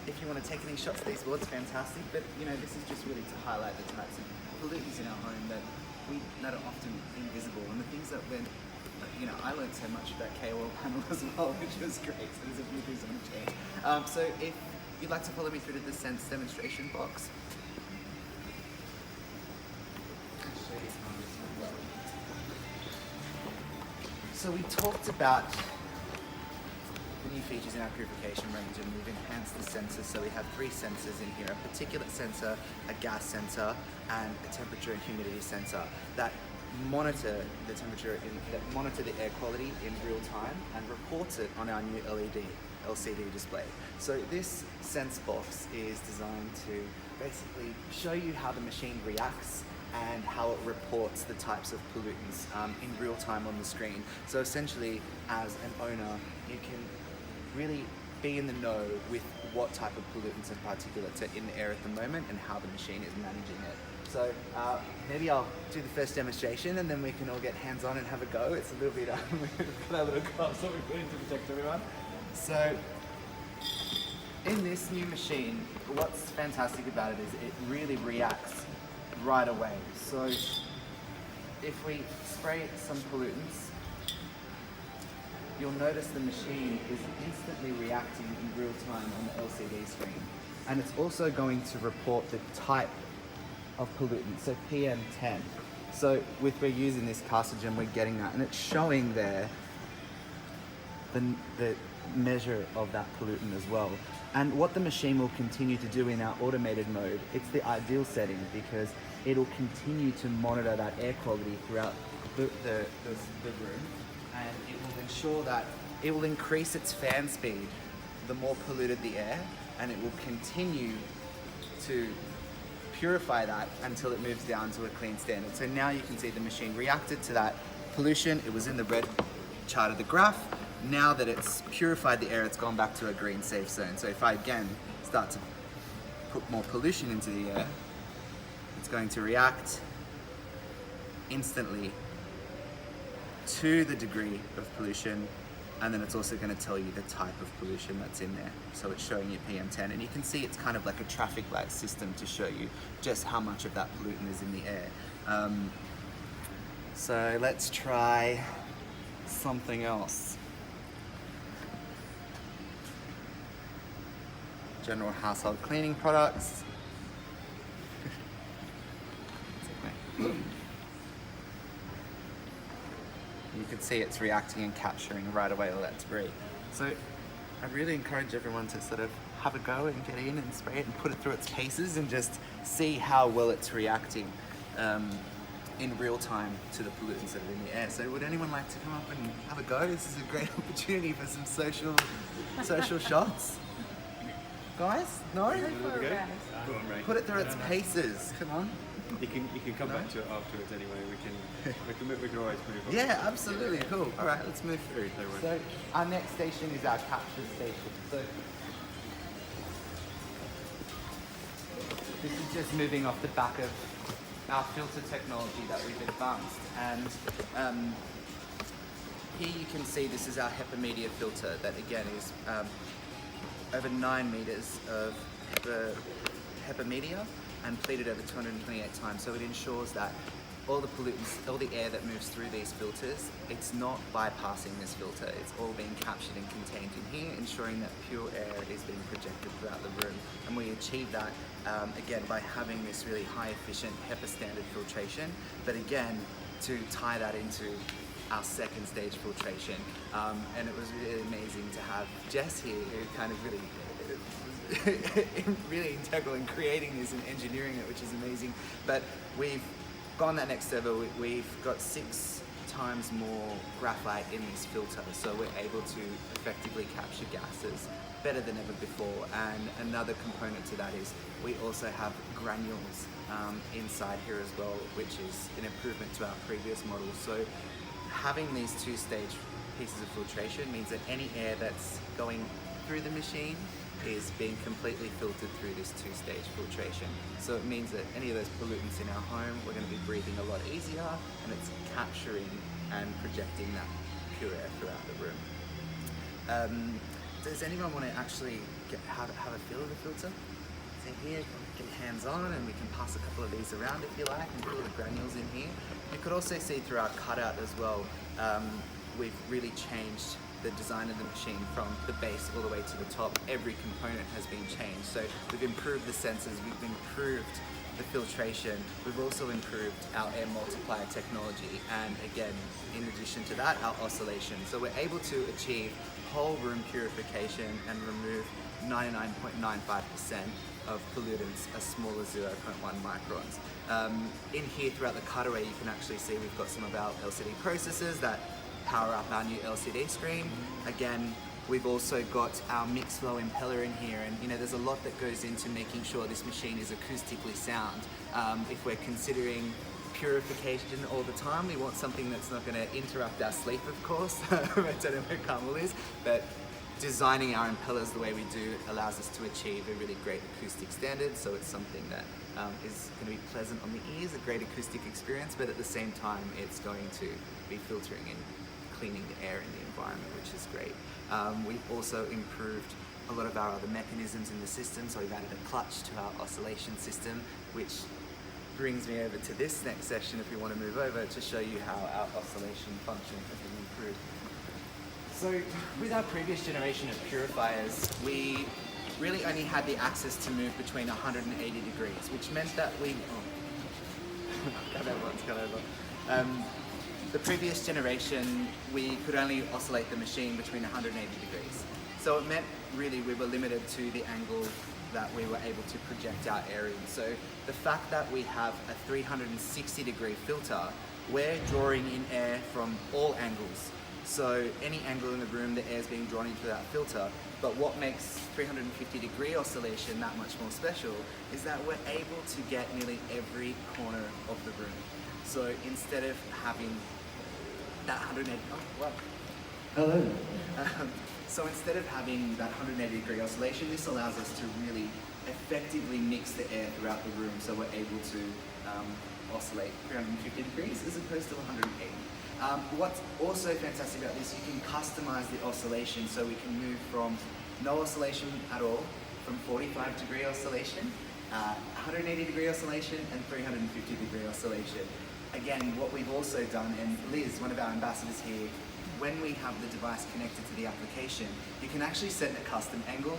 If you want to take any shots of these boards, fantastic, but this is just really to highlight the types of pollutants in our home that are often invisible, and the things that I learned so much about KOL panel as well, which was great. So there's a few things I want to change. So if you'd like to follow me through to the sense demonstration box. So we talked about the new features in our purification range, and we've enhanced the sensors. So we have 3 sensors in here: a particulate sensor, a gas sensor, and a temperature and humidity sensor that monitor the temperature, that monitor the air quality in real time and reports it on our new LCD display. So this sense box is designed to basically show you how the machine reacts and how it reports the types of pollutants in real time on the screen. So essentially, as an owner, you can really be in the know with what type of pollutants and particulates are in the air at the moment and how the machine is managing it. So maybe I'll do the first demonstration and then we can all get hands-on and have a go. It's a little bit, we've got our little gloves that we put in to protect everyone. So in this new machine, what's fantastic about it is it really reacts right away. So if we spray some pollutants, you'll notice the machine is instantly reacting in real time on the LCD screen. And it's also going to report the type of pollutant, so PM10. So we're using this carcinogen, we're getting that, and it's showing there the measure of that pollutant as well. And what the machine will continue to do in our automated mode, it's the ideal setting because it'll continue to monitor that air quality throughout the room, and it will ensure that it will increase its fan speed the more polluted the air, and it will continue to purify that until it moves down to a clean standard. So now you can see the machine reacted to that pollution. It was in the red chart of the graph. Now that it's purified the air, it's gone back to a green safe zone. So if I again start to put more pollution into the air, it's going to react instantly to the degree of pollution, and then it's also going to tell you the type of pollution that's in there. So it's showing you PM10, and you can see it's kind of like a traffic light system to show you just how much of that pollutant is in the air. So let's try something else. General household cleaning products. You can see it's reacting and capturing right away all that debris. So I really encourage everyone to sort of have a go and get in and spray it and put it through its paces and just see how well it's reacting in real time to the pollutants that are in the air. So would anyone like to come up and have a go? This is a great opportunity for some social shots. Guys, no? Put it through its paces. Come on. You can come back to it afterwards anyway. We can always move on. Yeah, absolutely. Cool. All right, let's move through. So our next station is our capture station. So this is just moving off the back of our filter technology that we've advanced, and here you can see this is our Hepa media filter that again is over 9 meters of Hepa media and pleated over 228 times. So it ensures that all the pollutants, all the air that moves through these filters, it's not bypassing this filter. It's all being captured and contained in here, ensuring that pure air is being projected throughout the room. And we achieve that, again, by having this really high efficient HEPA standard filtration, but again, to tie that into our second stage filtration. And it was really amazing to have Jess here, who kind of really integral in creating this and engineering it, which is amazing. But we've gone that next level. We've got 6 times more graphite in this filter, so we're able to effectively capture gases better than ever before. And another component to that is we also have granules inside here as well, which is an improvement to our previous model. So having these 2-stage pieces of filtration means that any air that's going through the machine is being completely filtered through this 2-stage filtration. So it means that any of those pollutants in our home, we're going to be breathing a lot easier, and it's capturing and projecting that pure air throughout the room. Does anyone want to actually have a feel of the filter. So here, get hands-on, and we can pass a couple of these around if you like, and feel the granules in here. You could also see through our cutout as well, we've really changed the design of the machine from the base all the way to the top. Every component has been changed. So we've improved the sensors, we've improved the filtration, we've also improved our air multiplier technology, and again, in addition to that, our oscillation. So we're able to achieve whole room purification and remove 99.95% of pollutants as small as 0.1 microns. In here throughout the cutaway, you can actually see we've got some of our LCD processors that power up our new LCD screen. Again, we've also got our mix flow impeller in here, and you know, there's a lot that goes into making sure this machine is acoustically sound. If we're considering purification all the time, we want something that's not going to interrupt our sleep, of course. I don't know where Carmel is, but designing our impellers the way we do allows us to achieve a really great acoustic standard. So it's something that is going to be pleasant on the ears, a great acoustic experience, but at the same time, it's going to be filtering and cleaning the air in the environment, which is great. We've also improved a lot of our other mechanisms in the system. So we've added a clutch to our oscillation system, which brings me over to this next section if we want to move over to show you how our oscillation function has been improved. So with our previous generation of purifiers, we really only had the access to move between 180 degrees, which meant that we... the previous generation, we could only oscillate the machine between 180 degrees. So it meant really we were limited to the angle that we were able to project our air in. So the fact that we have a 360 degree filter, we're drawing in air from all angles. So any angle in the room, the air is being drawn into that filter. But what makes 350 degree oscillation that much more special is that we're able to get nearly every corner of the room. So instead of having that 180, oh wow. Hello. So instead of having that 180 degree oscillation, this allows us to really effectively mix the air throughout the room, so we're able to oscillate 350 degrees as opposed to 180. What's also fantastic about this, you can customize the oscillation, so we can move from no oscillation at all, from 45 degree oscillation, 180 degree oscillation, and 350 degree oscillation. Again, what we've also done, and Liz, one of our ambassadors here, when we have the device connected to the application, you can actually set a custom angle.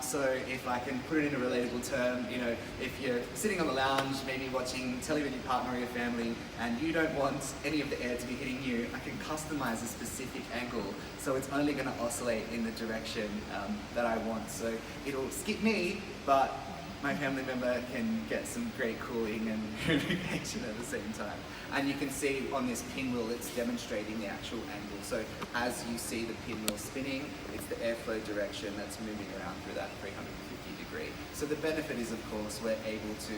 So if I can put it in a relatable term, you know, if you're sitting on the lounge, maybe watching telly with your partner or your family, and you don't want any of the air to be hitting you, I can customize a specific angle, so it's only going to oscillate in the direction that I want. So it'll skip me, but my family member can get some great cooling and purification at the same time. And you can see on this pinwheel, it's demonstrating the actual angle. So as you see the pinwheel spinning, it's the airflow direction that's moving around through that 350 degree. So the benefit is, of course, we're able to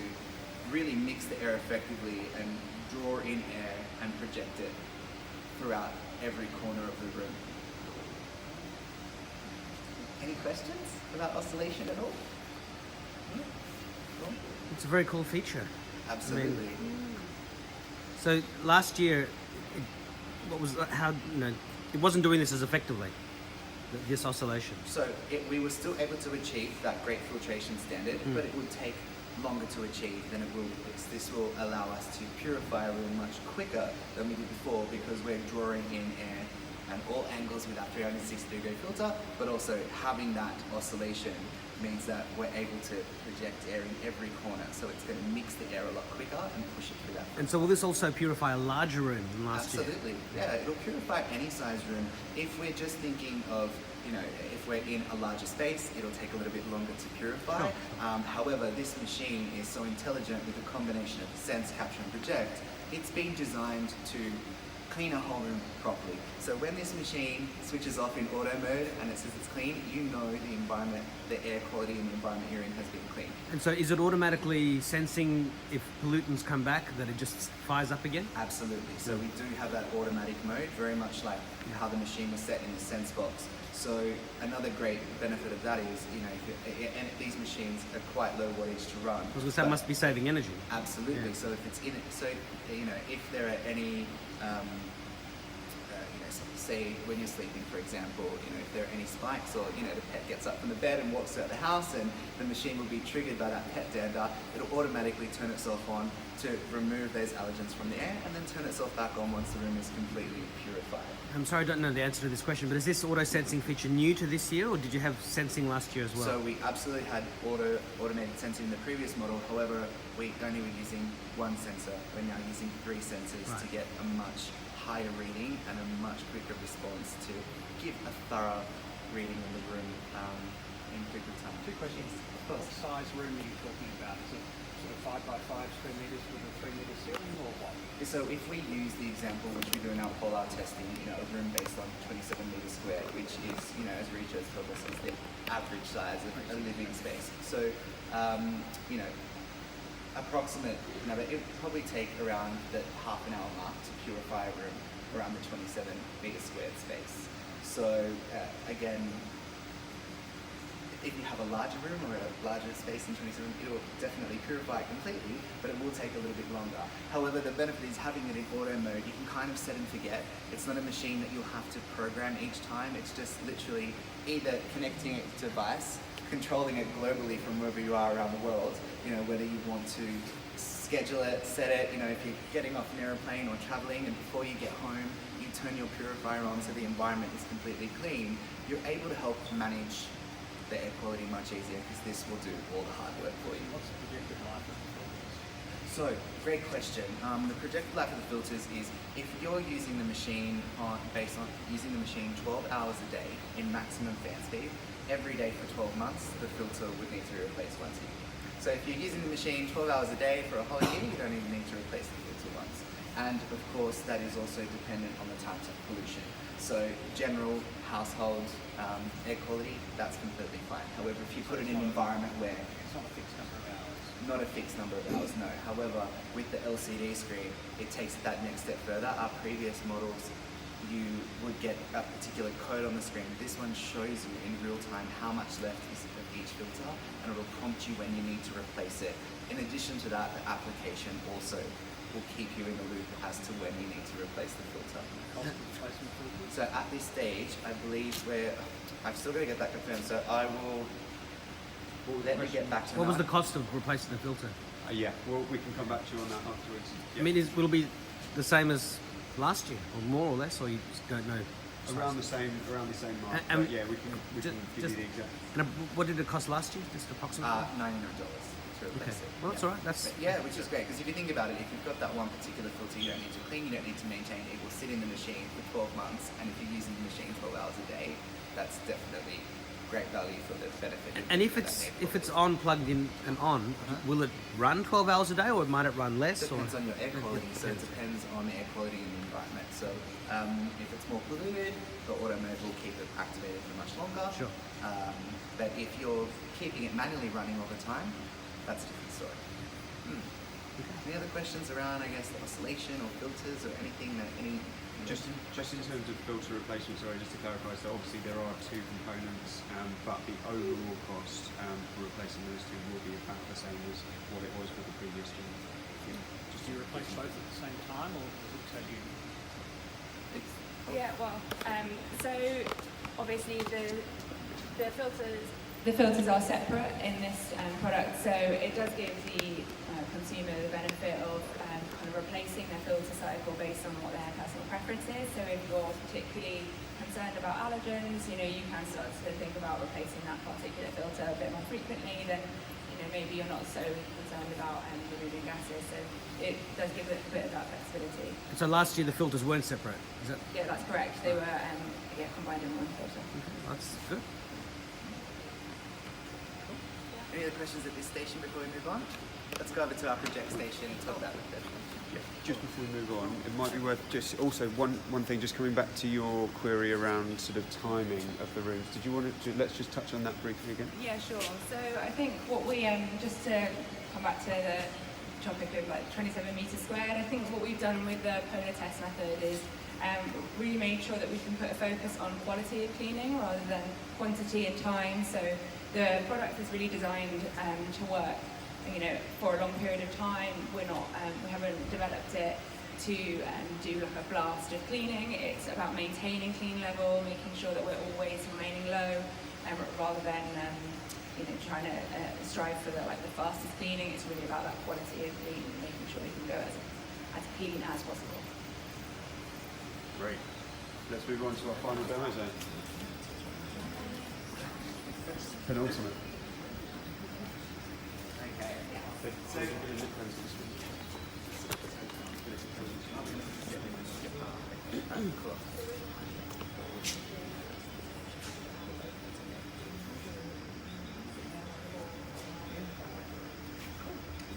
really mix the air effectively and draw in air and project it throughout every corner of the room. Any questions about oscillation at all? It's a very cool feature. Absolutely. I mean, so last year, it wasn't doing this as effectively, this oscillation. So we were still able to achieve that great filtration standard, but it would take longer to achieve than it will. This will allow us to purify a room much quicker than we did before, because we're drawing in air and all angles with that 360 degree filter, but also having that oscillation means that we're able to project air in every corner, so it's going to mix the air a lot quicker and push it through that filter. And so will this also purify a larger room than last year? Absolutely, yeah, it'll purify any size room. If we're just thinking of, you know, if we're in a larger space, it'll take a little bit longer to purify. However, this machine is so intelligent with the combination of sense, capture and project, it's been designed to clean a whole room properly. So when this machine switches off in auto mode and it says it's clean, you know the environment, the air quality in the environment you're in has been clean. And so is it automatically sensing if pollutants come back, that it just fires up again? Absolutely. So we do have that automatic mode, very much like how the machine was set in the sense box. So another great benefit of that is, you know, and these machines are quite low wattage to run. Because that must be saving energy. Absolutely. Yeah. So if it's in it, so you know, if there are any say when you're sleeping, for example, if there are any spikes, or the pet gets up from the bed and walks out the house, and the machine will be triggered by that pet dander, it'll automatically turn itself on to remove those allergens from the air, and then turn itself back on once the room is completely purified. I'm sorry, I don't know the answer to this question, but is this auto sensing feature new to this year, or did you have sensing last year as well? So we absolutely had automated sensing in the previous model. However, we only were using one sensor. We're now using 3 sensors to get a much higher reading and a much quicker response to give a thorough reading of the room in quicker time. 2 questions. What size room are you talking about? Is it sort of 5 by 5 square meters with a 3 meter ceiling, or what? So if we use the example which we do in our polar testing, a room based on 27 meters square, which is, as research told us, is the average size of a living space. So, approximate number, it would probably take around the half an hour mark to purify a room around the 27 meter squared space. So again, if you have a larger room or a larger space than 27, it will definitely purify it completely, but it will take a little bit longer. However, the benefit is having it in auto mode. You can kind of set and forget. It's not a machine that you'll have to program each time. It's just literally either connecting it to a device, controlling it globally from wherever you are around the world, whether you want to schedule it, set it, if you're getting off an airplane or traveling and before you get home, you turn your purifier on so the environment is completely clean, you're able to help manage the air quality much easier, because this will do all the hard work for you. What's the projected life of the filters? So, great question. The projected life of the filters is if you're using the machine based on using the machine 12 hours a day in maximum fan speed, every day for 12 months, the filter would need to be replaced once a year. So if you're using the machine 12 hours a day for a whole year, you don't even need to replace the filter once. And of course, that is also dependent on the types of pollution. So general household air quality, that's completely fine. However, if you put it in an environment where It's not a fixed number of hours. not a fixed number of hours, no. However, with the LCD screen, it takes it that next step further. Our previous models, you would get a particular code on the screen. This one shows you in real time how much left is of each filter, and it will prompt you when you need to replace it. In addition to that, the application also will keep you in the loop as to when you need to replace the filter. Cost of replacement filters? So at this stage, I believe I've still got to get that confirmed, so we'll let me get back to What was that. the cost of replacing the filter? Yeah, well, we can come back to you on that afterwards. I mean, will it be the same as last year, or more or less, or you just don't know? around the same mark. And But yeah, we can give you the exact. And what did it cost last year? Just approximately? $99 to Okay. replace it. Well, that's all right. That's Yeah, which is great, because if you think about it, if you've got that one particular filter you don't need to clean, you don't need to maintain, it will sit in the machine for 12 months, and if you're using the machine 12 hours a day, that's definitely great value for the benefit. And if it's on, plugged in and on, will it run 12 hours a day, or might it run less? Depends or? on your air quality, so it depends on the air quality in the environment. So if it's more polluted, the auto mode will keep it activated for much longer. Sure. But if you're keeping it manually running all the time, that's a different story. Any other questions around, I guess, the oscillation or filters or anything that Just in terms of filter replacement, sorry, just to clarify, so obviously there are 2 components, but the overall cost for replacing those 2 will be about the same as what it was with the previous one. Do you replace both at the same time, or does it tell you? Yeah, well, so obviously the filters are separate in this product, so it does give the consumer the benefit of kind of replacing their filter cycle based on what their personal preference is. So if you're particularly concerned about allergens, you can start to think about replacing that particular filter a bit more frequently. Then maybe you're not so concerned about removing gases. So it does give it a bit of that flexibility. So last year the filters weren't separate. Is that? Yeah, that's correct. They were combined in one filter. That's good. Any other questions at this station before we move on? Let's go over to our project station and talk about the filter. Yeah, just before we move on, it might be worth just also one thing, just coming back to your query around sort of timing of the rooms. Did you want to let's just touch on that briefly again? Yeah, sure. So I think what we just to come back to the topic of 27 meters squared, I think what we've done with the polar test method is really made sure that we can put a focus on quality of cleaning rather than quantity and time. So the product is really designed to work, for a long period of time. We haven't developed it to do like a blast of cleaning. It's about maintaining clean level, making sure that we're always remaining low, rather than trying to strive for the fastest cleaning. It's really about that quality of clean and making sure we can go as clean as possible. Great. Let's move on to our final demo zone. Penultimate. Okay. So, Cool.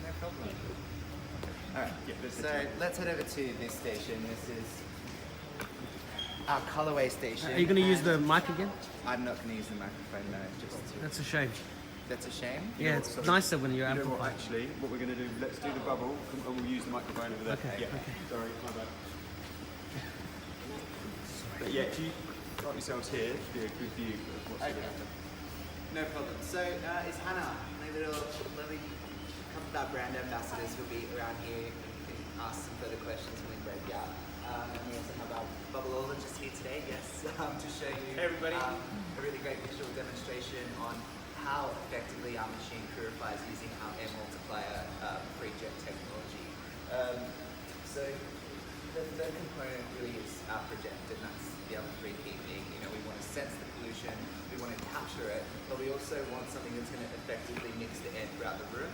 No problem. Alright, so let's head over to this station. This is our colorway station. Are you going to use and the mic again? I'm not going to use the microphone, no. That's a shame. That's a shame. Yeah, it's nicer when you're you know what, amplified. actually, what we're going to do, let's do the bubble, and we'll use the microphone over there. Okay, Yeah. okay. Sorry, my bad. But yeah, if you got yourselves here, it'd be a good view of what's going to happen. No problem. So, is Hannah, my little lovely couple of our brand ambassadors will be around here. You can ask some further questions when we break out. And we also have our bubbleologist here today, yes, to show you Hey everybody. A really great visual demonstration on how effectively our machine purifies using our air multiplier pre-jet technology. So the third component really is our project, and that's the other three key things. We want to sense the pollution, we want to capture it, but we also want something that's going to effectively mix the air throughout the room,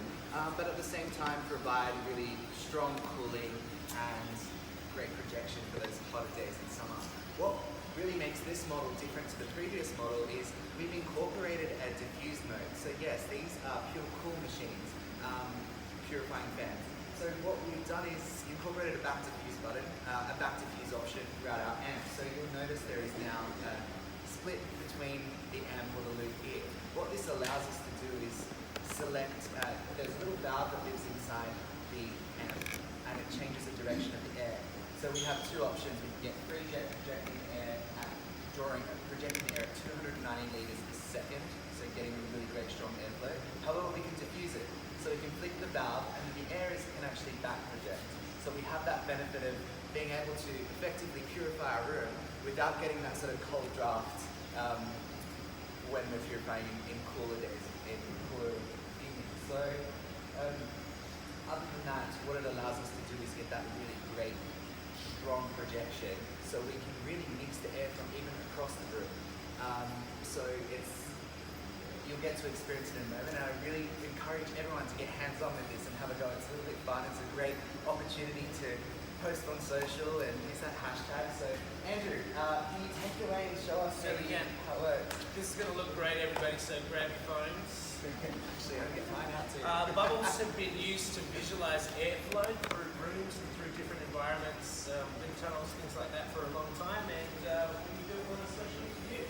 but at the same time provide really strong cooling and great projection for those hotter days in summer. What really makes this model different to the previous model is we've incorporated a diffuse mode. So yes, these are Pure Cool machines, purifying fans. So what we've done is incorporated a back diffuse button, a back diffuse option throughout our amp. So you'll notice there is now a split between the amp or the loop here. What this allows us to do is select, there's a little valve that lives inside the amp, and it changes the direction of the air. So we have two options. We can get free jet projecting air at projecting air at 290 litres a second, so getting a really great strong airflow. However, we can diffuse it. So we can flick the valve and the air can actually back project. So we have that benefit of being able to effectively purify our room without getting that sort of cold draft when we're purifying in cooler days, in cooler evenings. So other than that, what it allows us to do is get that really great strong projection, so we can really mix the air from even across the room. So you'll get to experience it in a moment, and I really encourage everyone to get hands-on with this and have a go. It's a little bit fun. It's a great opportunity to post on social and use that hashtag. So Andrew, can you take it away and show us how it works? This is going to look great, everybody, so grab your phones. Actually, I'll get mine out too. Bubbles have been used to visualize airflow through rooms and through different environments, wind tunnels, things like that for a long time, and we do it on a social view.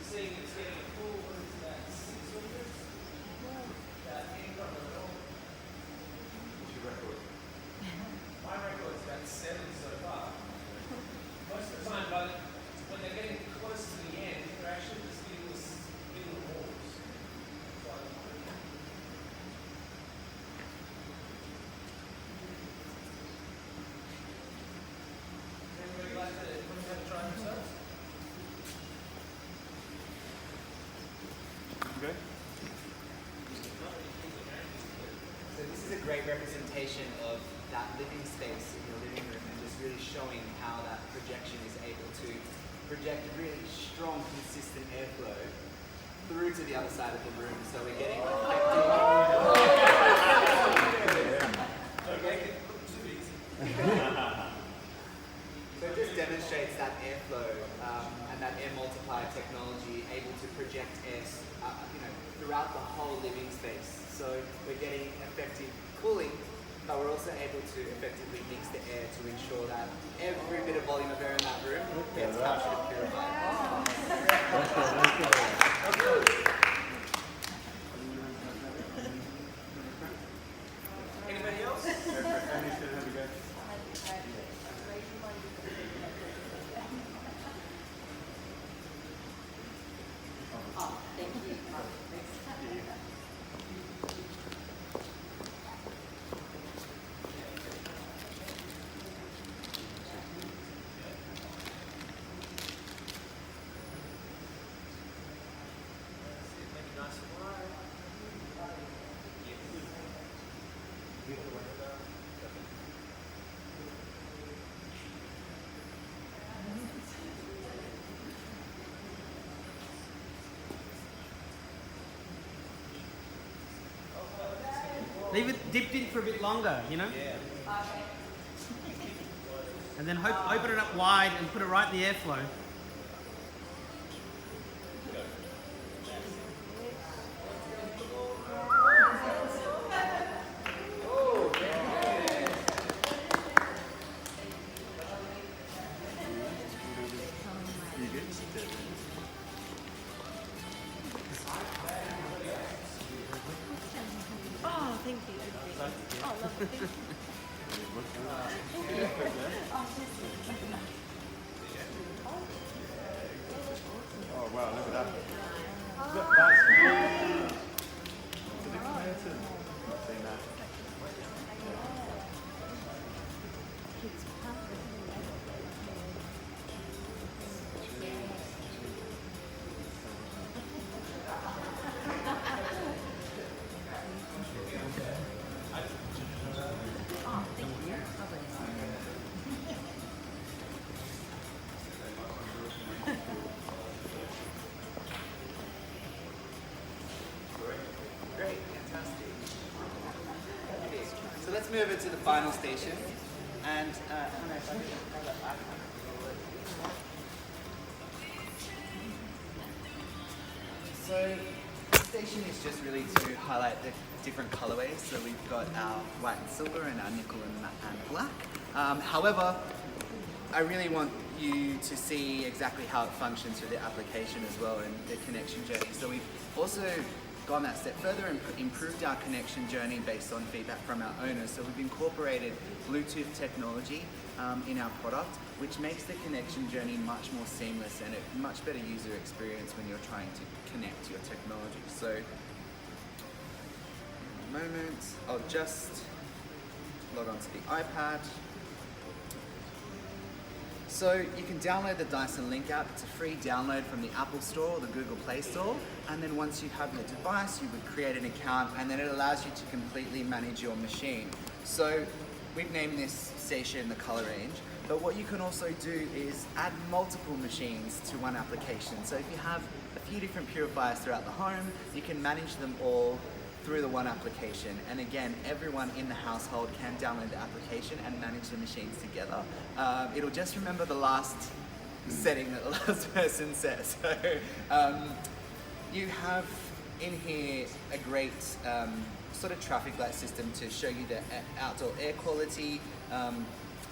Seeing it's getting a full, what is that, 6 liters? That ain't got a little. What's your record? My record's about 7 so far. Most of the time, when they're getting close to the end, they're actually just getting this middle walls. Anybody like to try themselves? Okay. So this is a great representation of that living space in your living room, and just really showing how that projection is able to project really strong, consistent airflow through to the other side of the room. So we're getting So it just demonstrates that airflow and that air multiplier technology able to project air throughout the whole living space. So we're getting effective cooling, but we're also able to effectively mix the air to ensure that every bit of volume of air in that room gets captured and purified. Leave it dipped in for a bit longer, you know? Okay. And then open it up wide and put it right in the airflow. Oh, thank you. Oh, lovely. Thank you. Oh wow, look at that. Look, that's really... To the curtain. Not seen that. Great, fantastic. Okay, so let's move it to the final station. And Hannah, if I could have that back. So this station is just really to highlight the different colorways. So we've got our white and silver and our nickel and black. However, I really want you to see exactly how it functions through the application as well and the connection journey. So we've also gone that step further and improved our connection journey based on feedback from our owners. So we've incorporated Bluetooth technology in our product, which makes the connection journey much more seamless and a much better user experience when you're trying to connect your technology. So, in a moment, I'll just log on to the iPad. So you can download the Dyson Link app. It's a free download from the Apple Store or the Google Play Store. And then once you have your device, you would create an account, and then it allows you to completely manage your machine. So we've named this station the color range, but what you can also do is add multiple machines to one application. So if you have a few different purifiers throughout the home, you can manage them all through the one application. And again, everyone in the household can download the application and manage the machines together. It'll just remember the last setting that the last person set. So you have in here a great sort of traffic light system to show you the outdoor air quality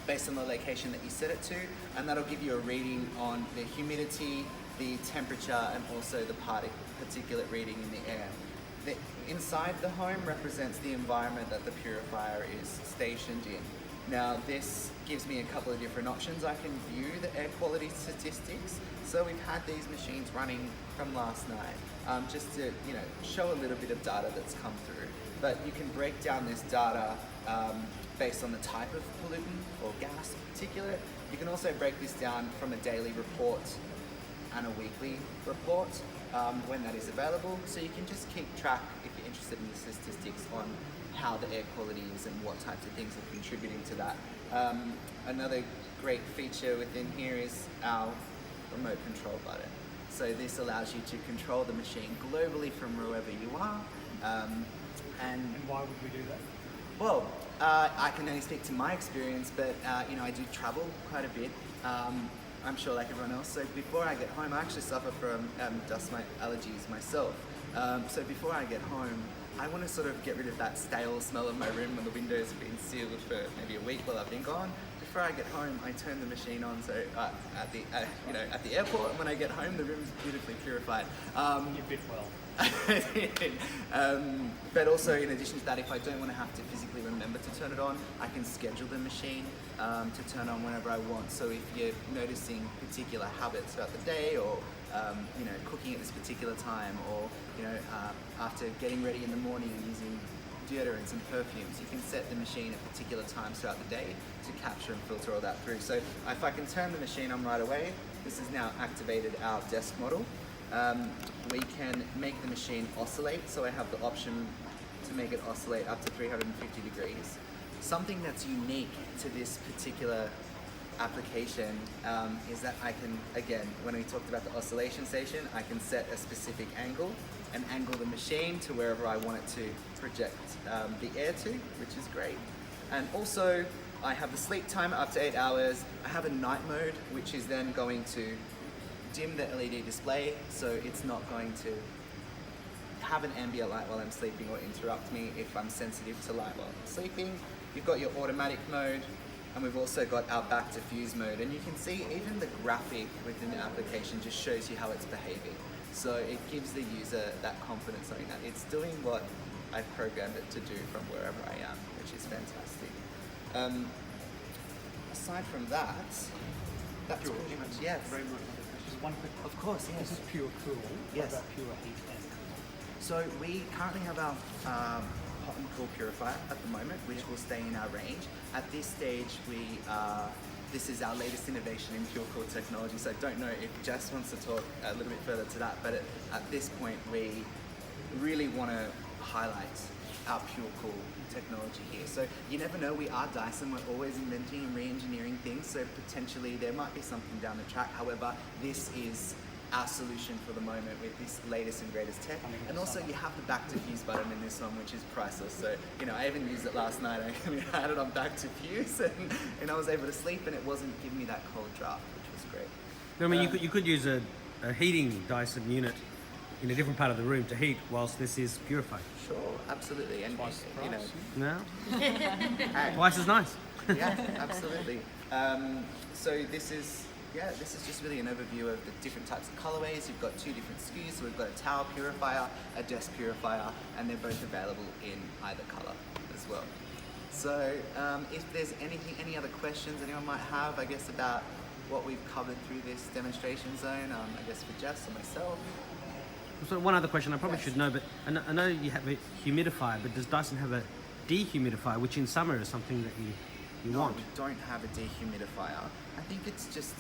based on the location that you set it to, and that'll give you a reading on the humidity, the temperature, and also the particulate reading in the air. The inside the home represents the environment that the purifier is stationed in. Now this gives me a couple of different options. I can view the air quality statistics. So we've had these machines running from last night, just to show a little bit of data that's come through. But you can break down this data based on the type of pollutant or gas or particulate. You can also break this down from a daily report and a weekly report when that is available. So you can just keep track, if you're interested in the statistics, on how the air quality is and what types of things are contributing to that. Another great feature within here is our remote control button. So this allows you to control the machine globally from wherever you are. And why would we do that? Well, I can only speak to my experience, but I do travel quite a bit. I'm sure like everyone else. So before I get home, I actually suffer from dust mite allergies myself. So before I get home, I want to sort of get rid of that stale smell of my room when the windows have been sealed for maybe a week while I've been gone. Before I get home, I turn the machine on. So at the airport, when I get home, the room's beautifully purified. You fit well. But also, in addition to that, if I don't want to have to physically remember to turn it on, I can schedule the machine to turn on whenever I want. So if you're noticing particular habits throughout the day, or cooking at this particular time, or after getting ready in the morning and using deodorants and perfumes, you can set the machine at particular times throughout the day to capture and filter all that through. So if I can turn the machine on right away, this has now activated our desk model. We can make the machine oscillate, so I have the option to make it oscillate up to 350 degrees. Something that's unique to this particular application is that I can, again, when we talked about the oscillation station, I can set a specific angle and angle the machine to wherever I want it to project the air to, which is great. And also, I have the sleep timer up to 8 hours. I have a night mode, which is then going to dim the LED display, so it's not going to have an ambient light while I'm sleeping or interrupt me if I'm sensitive to light while I'm sleeping. You've got your automatic mode, and we've also got our back to fuse mode, and you can see even the graphic within the application just shows you how it's behaving. So it gives the user that confidence knowing that it's doing what I've programmed it to do from wherever I am, which is fantastic. Aside from that, that's George, pretty much, yes. Very much. Just one quick. Of course, yes. This is Pure Cool. Yes. What about Pure Heat and So we currently have our hot and cool purifier at the moment, which will stay in our range. At this stage, this is our latest innovation in Pure Cool technology. So I don't know if Jess wants to talk a little bit further to that, but at this point, we really want to highlight our Pure Cool technology here. So you never know, we are Dyson, we're always inventing and re-engineering things, so potentially there might be something down the track. However, this is our solution for the moment with this latest and greatest tech. And also you have the back to fuse button in this one, which is priceless. So, you know, I even used it last night. I had it on back to fuse and I was able to sleep and it wasn't giving me that cold draft, which was great. I mean, you could use a heating Dyson unit in a different part of the room to heat whilst this is purified. Sure, absolutely. And Twice the you know, No? hey, Twice as nice. yeah, absolutely. So this is just really an overview of the different types of colorways. You've got two different SKUs. So we've got a towel purifier, a desk purifier, and they're both available in either color as well. So if there's any other questions anyone might have, I guess, about what we've covered through this demonstration zone, I guess for Jess or myself. So one other question I probably Yes. should know, but I know you have a humidifier, but does Dyson have a dehumidifier, which in summer is something that you No, want? we don't have a dehumidifier. I think it's just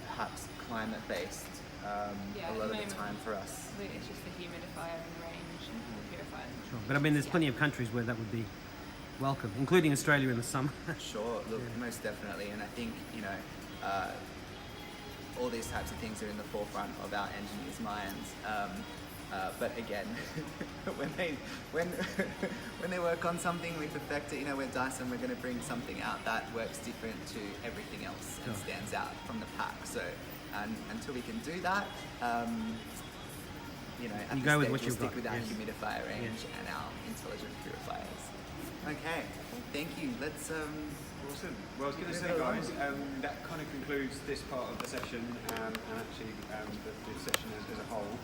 perhaps climate-based Yeah, a at lot the of the moment. time for us. It's just the humidifier in the range and the purifier. Sure. But I mean, there's plenty of countries where that would be welcome, including Australia in the summer. Sure, look, most definitely, and I think, you know, all these types of things are in the forefront of our engineers' minds. But again, when they work on something, we perfect it. You know, we're Dyson, we're going to bring something out that works different to everything else and Sure. stands out from the pack. So, and until we can do that, you know, at You this go with stage what we'll you've stick got, with our yes. humidifier range and our intelligent purifiers. Okay, thank you. Let's Awesome. Well, I was going to say, guys, that kind of concludes this part of the session and actually the session as a whole.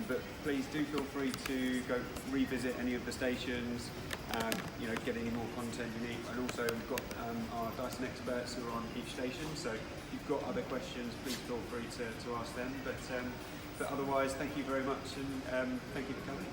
But please do feel free to go revisit any of the stations, you know, get any more content you need. And also, we've got our Dyson experts who are on each station. So if you've got other questions, please feel free to ask them. But otherwise, thank you very much and thank you for coming.